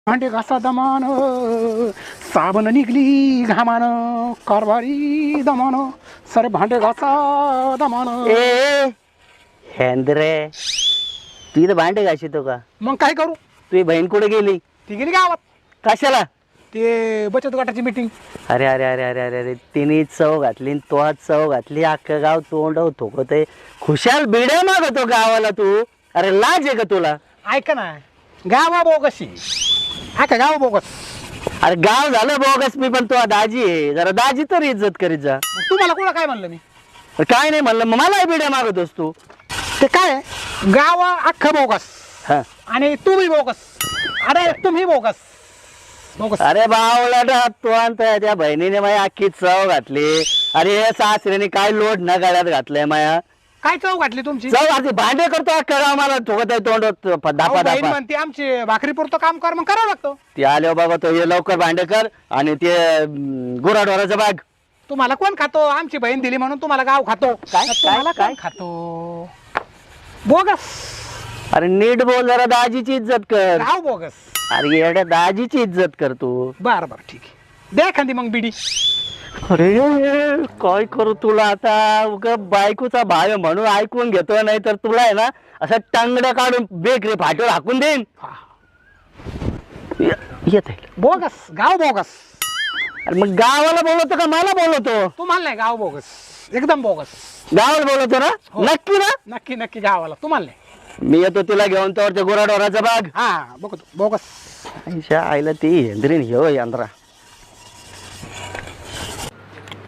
भांडे घासा दमान साबण निघली घामान कारभारी दमान सर भांडे घासा दमान. ए हेंद्रे तू इथं भांडे घासितो का? मग काय करू? तुझी बहीण कुठे गेली? ती गेली गावात. कशाला? ते बचत गटाची मीटिंग. अरे अरे अरे अरे अरे अरे तिने चव घातली न तो चव घातली अख्खं गाव तोंड थोकत आहे. खुशाल बिड्या मागतो गावाला तू. अरे लाज आहे का तुला? ऐका ना गावा बोगशी ऐका गाव बोगस. अरे गाव झालं बोगस मी पण तो दाजी आहे जरा दाजी तर इज्जत करीत जा. तुम्हाला कोणा काय म्हणलं मी? अरे काय नाही म्हणलं मलाही बिड्या मागतोस तू. ते काय गाव अख्खं बोगस हा आणि तुम्ही बोगस. अरे तुम्ही बोगस बोगस. अरे बावला तू आणता त्या बहिणीने माझी अख्खी चव घातली. अरे सासऱ्याने काय लोट न गळ्यात घातलंय माया. काय चव घातली तुमची? चव घातली भांडे करतो अख्खा गाव मला ठोकत आहे तोंड अहो, धापा बहीण धापा. म्हणते आमचे भाकरी पुरतं काम कर मग करावं लागतं. ते आले बाबा तो ये लवकर भांडे कर आणि ते गुराढोराचं बाग. तुम्हाला कोण खातो? आमची बहीण दिली म्हणून तुम्हाला गाव खातो. काय? तुम्हाला काय? कोण खातो? बोगस अरे नीट बोल जरा दाजीची इज्जत कर. गाव बोगस. अरे येड्या दाजीची इज्जत कर तू. बर बर ठीक आहे दे एखादी मग बिडी. अरे काय करू तुला आता उग बायकोचा भाव आहे म्हणून ऐकून घेतो नाही तर तुला आहे ना असं टांगड्या काढून बेकरी फाटीवर हाकून देईन. येत आहे. बोगस गाव बोगस. अरे मग गावाला बोलवतो का मला बोलवतो? तुम्हाला नाही गाव बोगस एकदम बोगस. गावाला बोलवतो ना? हो. नक्की ना? नक्की नक्की गावाला तुम्हाला नाही. मी येतो तिला घेऊन तर गुराढोराचा बाग. हा बघतो बोगस. आईच्या आईला ती हेंद्रीन ह्यो यंत्रा.